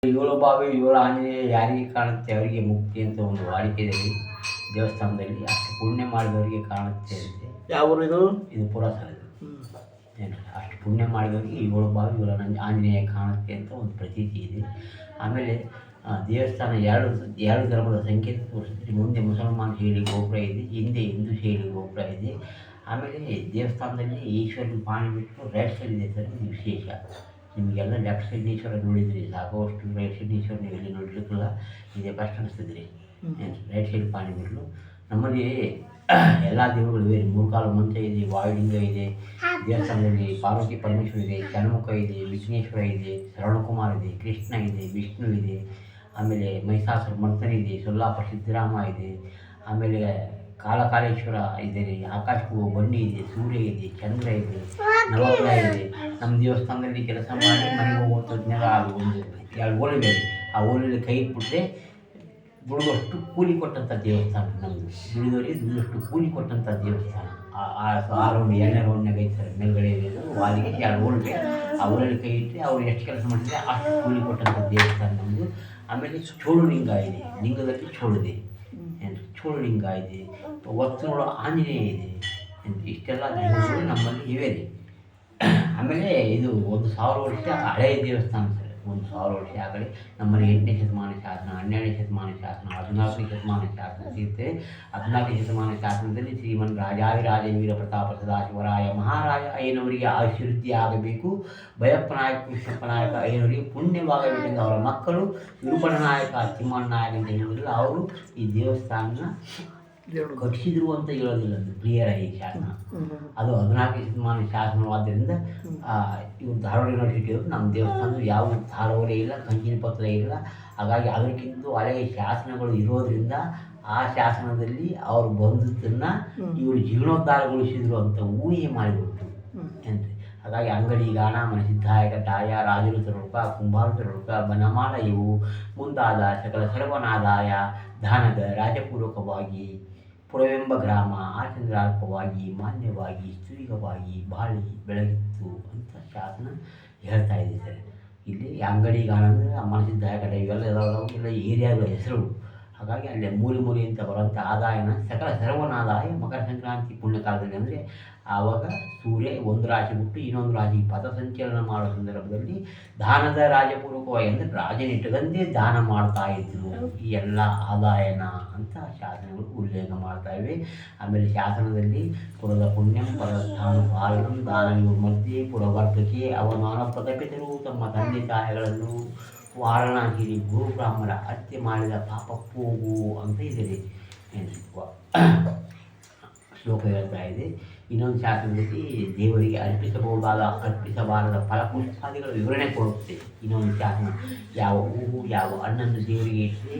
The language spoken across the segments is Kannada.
ಏಳು ಬಾವಿ ಏಳು ಆಂಜನೇಯ ಯಾರಿಗೆ ಕಾಣುತ್ತೆ ಅವರಿಗೆ ಮುಕ್ತಿ ಅಂತ ಒಂದು ವಾಡಿಕೆಯಲ್ಲಿ ದೇವಸ್ಥಾನದಲ್ಲಿ ಅಷ್ಟು ಪುಣ್ಯ ಮಾಡಿದವರಿಗೆ ಕಾಣುತ್ತೆ ಅಂತೆ. ಯಾವ ಊರು ಇದು? ಇದು ಪುರಸರ ಏನು ಅಷ್ಟು ಪುಣ್ಯ ಮಾಡಿದವರಿಗೆ ಏಳು ಬಾವಿ ಏಳು ಆಂಜನೇಯ ಕಾಣುತ್ತೆ ಅಂತ ಒಂದು ಪ್ರತೀತಿ ಇದೆ. ಆಮೇಲೆ ದೇವಸ್ಥಾನ ಎರಡು ಧರ್ಮದ ಸಂಕೇತ ತೋರಿಸಿದ್ರೆ ಮುಂದೆ ಮುಸಲ್ಮಾನ್ ಶೈಲಿ ಗೋಪುರ ಇದೆ, ಹಿಂದೆ ಹಿಂದೂ ಶೈಲಿ ಗೋಪುರ ಇದೆ. ಆಮೇಲೆ ದೇವಸ್ಥಾನದಲ್ಲಿ ಈಶ್ವರನ ಪಾಣಿ ಬಿಟ್ಟು ರೈಟ್ ಸೈಡ್ ಇದೆ ಸರ್, ಇದು ವಿಶೇಷ. ನಿಮಗೆಲ್ಲ ಲೆಫ್ಟ್ ಸೈಡ್ ಈಶ್ವರ ನೋಡಿದ್ರಿ ಸಾಕಷ್ಟು, ರೈಟ್ ಸೈಡ್ ಈಶ್ವರ ನೀವು ಎಲ್ಲಿ ನೋಡಿರ್ಲಿಕ್ಕಿಲ್ಲ, ಇದೇ ಫಸ್ಟ್ ಅನಿಸ್ತಿದ್ರಿ. ರೈಟ್ ಸೈಡ್ ಪಾಣಿ ಬಿಡಲು ನಮ್ಮಲ್ಲಿ ಎಲ್ಲ ದೇವರುಗಳು ಇವೆ. ಮೂರ್ಕಾಲು ಮಂತ್ರ ಇದೆ, ವಾಯುಲಿಂಗ ಇದೆ, ದೇವಸ್ಥಾನದಲ್ಲಿ ಪಾರ್ವತಿ ಪರಮೇಶ್ವರ ಇದೆ, ಷಣ್ಮುಖ ಇದೆ, ವಿಘ್ನೇಶ್ವರ ಇದೆ, ಶ್ರವಣಕುಮಾರ್ ಇದೆ, ಕೃಷ್ಣ ಇದೆ, ವಿಷ್ಣು ಇದೆ, ಆಮೇಲೆ ಮಹಿಷಾಸುರ ಮರ್ತನ ಇದೆ, ಸೊಲ್ಲಾಪ ಸಿದ್ದರಾಮ ಇದೆ, ಆಮೇಲೆ ಕಾಲಕಾಲೇಶ್ವರ ಇದೆ, ಆಕಾಶಕ್ಕೂ ಬಂಡಿ ಇದೆ, ಸೂರ್ಯ ಇದೆ, ಚಂದ್ರ ಇದೆ, ನವಗ್ರಹ ಇದೆ. ನಮ್ಮ ದೇವಸ್ಥಾನದಲ್ಲಿ ಕೆಲಸ ಮಾಡಿ ಮನೆಗೆ ಹೋಗುವಂಥದ್ನೆಲ್ಲ ಅದು ಒಂದು ಎರಡು ಓಲೆ ಆ ಓಲೆಯಲ್ಲಿ ಕೈ ಇಟ್ಬಿಟ್ರೆ ದುಡಿದಷ್ಟು ಕೂಲಿ ಕೊಟ್ಟಂಥ ದೇವಸ್ಥಾನ ನಮ್ಮದು. ದುಡಿದವರಿಗೆ ದುಡಿದಷ್ಟು ಕೂಲಿ ಕೊಟ್ಟಂಥ ದೇವಸ್ಥಾನ. ಆ ರೌಂಡ್ ಎರಡನೇ ರೌಂಡ್ನಾಗ ಐತೆ ಮೇಲ್ಗಡೆ ಇರೋದು ವಾಲಿಗೆ ಎರಡು ಓಲ್ಗೆ ಆ ಓಲಲ್ಲಿ ಕೈ ಇಟ್ಟರೆ ಅವ್ರು ಎಷ್ಟು ಕೆಲಸ ಮಾಡಿದ್ರೆ ಅಷ್ಟು ಕೂಲಿ ಕೊಟ್ಟಂಥ ದೇವಸ್ಥಾನ ನಮ್ಮದು. ಆಮೇಲೆ ಚೋಳುಲಿಂಗ ಇದೆ, ಲಿಂಗದಲ್ಲಿ ಚೋಳಿದೆ, ಚೋಳುಲಿಂಗ ಇದೆ, ವಸ್ತುಗಳು ಆಂಜನೇಯ ಇದೆ, ಇಷ್ಟೆಲ್ಲ ದೇವರುಗಳು ನಮ್ಮಲ್ಲಿ ಇವೆ ರೀ. ಆಮೇಲೆ ಇದು 1000 ವರ್ಷ ಹಳೆಯ ದೇವಸ್ಥಾನ ಸರ್. 1000 ವರ್ಷ ಆಗಲಿ ನಮ್ಮಲ್ಲಿ 8ನೇ ಶತಮಾನ ಶಾಸನ, 12ನೇ ಶತಮಾನ ಶಾಸನ, 14ನೇ ಶತಮಾನ ಶಾಸನ ಸಿಗುತ್ತೆ. 14ನೇ ಶತಮಾನ ಶಾಸನದಲ್ಲಿ ಶ್ರೀಮನ್ ರಾಜಾವಿರಾಜ ವೀರ ಪ್ರತಾಪ ಸದಾಶಿವರಾಯ ಮಹಾರಾಜ ಅಯ್ಯನವರಿಗೆ ಅಭಿವೃದ್ಧಿ ಆಗಬೇಕು, ಭಯಪ್ಪ ನಾಯಕ ಕೃಷ್ಣಪ್ಪ ನಾಯಕ ಅಯ್ಯನವರಿಗೆ ಪುಣ್ಯವಾಗಬೇಕೆಂದು ಅವರ ಮಕ್ಕಳು ವಿರೂಪಣ ನಾಯಕ ತಿಮ್ಮಣ್ಣ ನಾಯಕ ಅಂತ ಹೇಳುವುದಿಲ್ಲ, ಅವರು ಈ ದೇವಸ್ಥಾನ ಕಟ್ಟಿಸಿದ್ರು ಅಂತ ಹೇಳೋದಿಲ್ಲ. ಅದು ಕ್ಲಿಯರ್ ಆಗಿ ಶಾಸನ, ಅದು 14ನೇ ಶತಮಾನ ಶಾಸನವಾದ್ದರಿಂದ ಇವರು ಧಾರವಾಡ ಯೂನಿವರ್ಸಿಟಿಯವರು ನಮ್ಮ ದೇವಸ್ಥಾನದ ಯಾವ ತಾಳವರೆ ಇಲ್ಲ, ಕಂಚಿನ ಪತ್ರ ಇಲ್ಲ. ಹಾಗಾಗಿ ಅದಕ್ಕಿಂತ ಹಳೆಯ ಶಾಸನಗಳು ಇರೋದರಿಂದ ಆ ಶಾಸನದಲ್ಲಿ ಅವರು ಬಂದದ್ದನ್ನು ಇವರು ಜೀರ್ಣೋದ್ಧಾರಗೊಳಿಸಿದ್ರು ಅಂತ ಊಹೆ ಮಾಡಿಬಿಟ್ಟು ಏನ್ರಿ. ಹಾಗಾಗಿ ಅಂಗಡಿ ಗಾಣ ಮನಸಿದ್ಧಾಯಕ ದಾಯ ರಾಜರು ತರೊಳಕ ಕುಂಬಾರ ತರೊಳಕ ಬನಮಾಲ ಇವು ಮುಂತಾದ ಸಕಲ ಸರ್ವನಾದಾಯ ದಾನದ ರಾಜಪೂರ್ವಕವಾಗಿ ಪುರವೆಂಬ ಗ್ರಾಮ ಆಚಂದ್ರಾರ್ಕವಾಗಿ ಮಾನ್ಯವಾಗಿ ಸ್ತ್ರೀಗವಾಗಿ ಬಾಳಿ ಬೆಳಗಿತ್ತು ಅಂತ ಶಾಸನ ಹೇಳ್ತಾ ಇದೆ ಸರ್. ಇಲ್ಲಿ ಅಂಗಡಿ ಗಾಣ ಅಂದರೆ ಮನಸಿದ್ಧಾಯಕ ಇವೆಲ್ಲ ಇಲ್ಲ ಏರಿಯಾಗಳ ಹೆಸರು. ಹಾಗಾಗಿ ಅಲ್ಲಿ ಮೂಲೆ ಅಂತ ಬರುವಂಥ ಆದಾಯನ ಸಕಲ ಸರ್ವನಾದಾಯ ಮಕರ ಸಂಕ್ರಾಂತಿ ಪುಣ್ಯಕಾಲದಲ್ಲಿ ಅಂದರೆ ಆವಾಗ ಸೂರ್ಯ ಒಂದು ರಾಶಿ ಬಿಟ್ಟು ಇನ್ನೊಂದು ರಾಶಿ ಪಥ ಸಂಚಲನ ಮಾಡೋ ಸಂದರ್ಭದಲ್ಲಿ ದಾನದ ರಾಜಪೂರ್ವಕವಾಗಿ ಅಂದರೆ ರಾಜನಿಟ್ಟಗಂತೆ ದಾನ ಮಾಡ್ತಾ ಇದ್ರು ಈ ಎಲ್ಲ ಆದಾಯನ ಅಂತ ಶಾಸನಗಳು ಉಲ್ಲೇಖ ಮಾಡ್ತಾ ಇವೆ. ಆಮೇಲೆ ಶಾಸನದಲ್ಲಿ ಪುರದ ಪುಣ್ಯಂ ಪರಸ್ಥಾನ ಪಾಲನಂ ದಾನವಿವ ಮಧ್ಯೆ ಪುರವರ್ಗಕ್ಕೆ ಅವಮಾನ ಪ್ರಕಟಿತರು ತಮ್ಮ ತಂದೆ ತಾಯಿಗಳನ್ನು ವಾರಣಾಸಿರಿ ಗುರುಬ್ರಾಹ್ಮಣ ಹತ್ಯೆ ಮಾಡಿದ ಪಾಪ ಹೋಗು ಅಂತ ಇದೆ ಶ್ಲೋಕ ಹೇಳ್ತಾ ಇದೆ. ಇನ್ನೊಂದು ಶಾಸನದಲ್ಲಿ ದೇವರಿಗೆ ಅರ್ಪಿಸಬಾರದ ಫಲಪುಷ್ಪಾದಿಗಳ ವಿವರಣೆ ಕೊಡುತ್ತೆ. ಇನ್ನೊಂದು ಶಾಸನ ಯಾವ ಹೂವು ಯಾವ ಹಣ್ಣನ್ನು ದೇವರಿಗೆ ಇಟ್ಟರೆ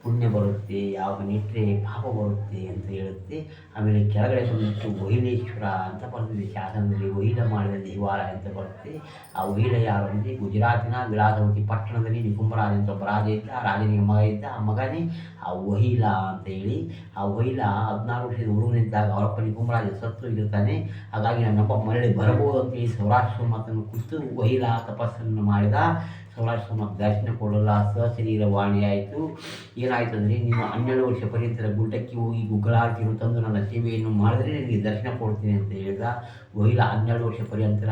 ಪುಣ್ಯ ಬರುತ್ತೆ, ಯಾವಾಗ ನೆಟ್ಟರೆ ಪಾಪ ಬರುತ್ತೆ ಅಂತ ಹೇಳುತ್ತೆ. ಆಮೇಲೆ ಕೆಳಗಡೆ ಬಂದಿಟ್ಟು ವಹಿಲೇಶ್ವರ ಅಂತ ಬರ್ತದೆ ಶಾಸನದಲ್ಲಿ, ವಹಿಲ ಮಾಡಿದ ದೇವಾಲಯ ಅಂತ ಬರುತ್ತೆ. ಆ ವಹಿಲ ಯಾರು ಅಂದರೆ ಗುಜರಾತಿನ ವಿಲಾಸವತಿ ಪಟ್ಟಣದಲ್ಲಿ ನಿಕುಂಭರಾಜ ಅಂತ ಒಬ್ಬ ರಾಜ ಇದ್ದ, ಆ ರಾಜನಿಗೆ ಮಗ ಇದ್ದ, ಆ ಮಗನೇ ಆ ವಹಿಲ ಅಂತ ಹೇಳಿ. ಆ ವಹಿಲ 16 ವರ್ಷದ ಹುಡುಗನಿದ್ದಾಗ ಅವರಪ್ಪ ನಿಕುಂಭರಾಜ ಸತ್ತು ಇರ್ತಾನೆ. ಹಾಗಾಗಿ ನನ್ನಪ್ಪ ಮರಳಿ ಬರಬಹುದು ಅಂತೇಳಿ ಸೌರಾಷ್ಟ್ರ ಮಾತನ್ನು ಕುರಿತು ವಹಿಲ ತಪಸ್ಸನ್ನು ಮಾಡಿದ. ಸೌರಾಷ್ಟ್ರ ಮತ್ತು ದರ್ಶನ ಕೊಡಲ್ಲ, ಸಶರೀರವಾಣಿಯಾಯಿತು. ಏನಾಯಿತು ಅಂದರೆ ನೀನು 12 ವರ್ಷ ಪರ್ಯಂತರ ಗುಡ್ಡಕ್ಕೆ ಹೋಗಿ ಗುಗ್ಗಳಾರತಿಯನ್ನು ತಂದು ನನ್ನ ಸೇವೆಯನ್ನು ಮಾಡಿದ್ರೆ ನಿನಗೆ ದರ್ಶನ ಕೊಡ್ತೀನಿ ಅಂತ ಹೇಳಿದ. ವಹಿಲ 12 ವರ್ಷ ಪರ್ಯಂತರ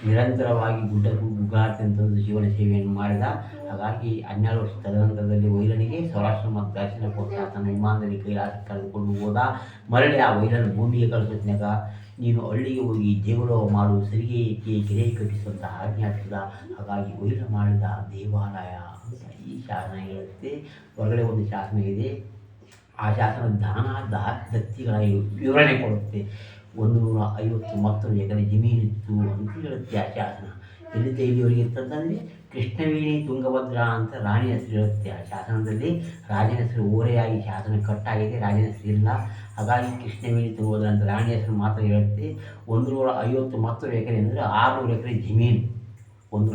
ನಿರಂತರವಾಗಿ ಗುಗ್ಗಳಾರತಿಯನ್ನು ತಂದು ಜೀವನ ಸೇವೆಯನ್ನು ಮಾಡಿದ. ಹಾಗಾಗಿ 12 ವರ್ಷ ತದನಂತರದಲ್ಲಿ ವಹಿಲನಿಗೆ ಸೌರಾಷ್ಟ್ರ ಮತ್ತು ದರ್ಶನ ಕೊಟ್ಟ. ತನ್ನ ವಿಮಾನದಲ್ಲಿ ಕೈಲಾಸಕ್ಕೆ ಕರೆದುಕೊಂಡು ಹೋದ. ಮರಳಿ ಆ ವಹಿಲನ ಭೂಮಿಗೆ ಕಳಿಸೋದ್ನಾಗ ನೀನು ಹಳ್ಳಿಗೆ ಹೋಗಿ ದೇವಲೋಹ ಮಾಡು, ಸರಿಗೆ ಕೆರೆ ಕಟ್ಟಿಸುವಂಥ ಆಜ್ಞೆ ಆಗ್ತದ. ಹಾಗಾಗಿ ವಹಿಲ ಮಾಡಿದ ದೇವಾಲಯ ಅಂತ ಈ ಶಾಸನ ಹೇಳುತ್ತೆ. ಹೊರಗಡೆ ಒಂದು ಶಾಸನ ಇದೆ, ಆ ಶಾಸನ ದಾನ ದತ್ತಿಗಳ ವಿವರಣೆ ಕೊಡುತ್ತೆ. 150 ಎಕರೆ ಜಮೀನಿತ್ತು ಅಂತ ಹೇಳುತ್ತೆ ಆ ಶಾಸನ. ಎಲ್ಲಿಂದ ಇಲ್ಲಿವರೆಗೆ ಇರ್ತಂತಂದರೆ ಕೃಷ್ಣವೇಣಿ ತುಂಗಭದ್ರಾ ಅಂತ ರಾಣಿ ಹೆಸರು ಇರುತ್ತೆ ಆ ಶಾಸನದಲ್ಲಿ. ರಾಜನ ಹೆಸರು ಓರೆಯಾಗಿ ಶಾಸನ ಕಟ್ಟಾಗಿದೆ, ರಾಜನ ಹೆಸರು ಇಲ್ಲ. ಹಾಗಾಗಿ ಕೃಷ್ಣವೇಣಿ ತುಂಗಭದ್ರಾ ಅಂತ ರಾಣಿ ಹೆಸರು ಮಾತ್ರ ಹೇಳುತ್ತೆ. 150 ಎಕರೆ ಅಂದರೆ 600 ಎಕರೆ ಜಮೀನು. 1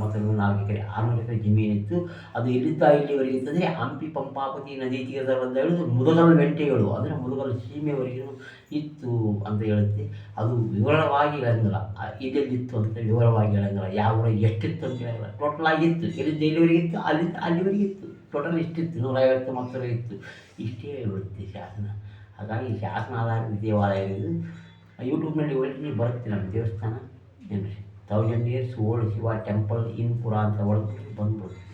ಎಕರೆ 600 ಎಕರೆ ಜಮೀನಿತ್ತು. ಅದು ಎಲ್ಲಿಂದ ಇಲ್ಲಿವರೆಗೆ ಇತ್ತಂದರೆ ಹಂಪಿ ಪಂಪಾಪತಿ ನದಿ ತೀರದ ಹಿಡಿದು ಮುದಗಲ್ ವೆಂಟೆಗಳು ಅಂದರೆ ಮುದಗಲ್ ಸೀಮೆವರೆಗೂ ಇತ್ತು ಅಂತ ಹೇಳುತ್ತೆ. ಅದು ವಿವರವಾಗಿ ಹೇಳಂಗಿಲ್ಲ, ಇದೆಲ್ಲಿತ್ತು ಅಂತ ವಿವರವಾಗಿ ಹೇಳಂಗಿಲ್ಲ, ಯಾವ ಊರಾಗ ಎಷ್ಟಿತ್ತು ಅಂತ ಹೇಳಂಗಿಲ್ಲ. ಟೋಟಲ್ ಆಗಿತ್ತು, ಎಲ್ಲಿಂದ ಎಲ್ಲಿವರೆಗೆ ಇತ್ತು, ಅಲ್ಲಿಂದ ಅಲ್ಲಿವರೆಗೆ ಇತ್ತು, ಟೋಟಲ್ ಇಷ್ಟಿತ್ತು, 150 ಮಕ್ಕಳು ಇತ್ತು, ಇಷ್ಟೇ ಹೇಳುತ್ತೆ ಶಾಸನ. ಹಾಗಾಗಿ ಶಾಸನ ಆಧಾರಿತ ದೇವಾಲಯ ಇದು. ಯೂಟ್ಯೂಬ್ನಲ್ಲಿ ಒಳ್ಳೆ ಬರುತ್ತೆ ನಮ್ಮ ದೇವಸ್ಥಾನ ಏನು ರೀ, 1000 years ಓಲ್ಡ್ ಶಿವ ಟೆಂಪಲ್ ಇನ್ ಪುರ ಅಂತ ಹೊಡೆದ್ಬಿಟ್ಟು ಬಂದ್ಬಿಡುತ್ತೆ.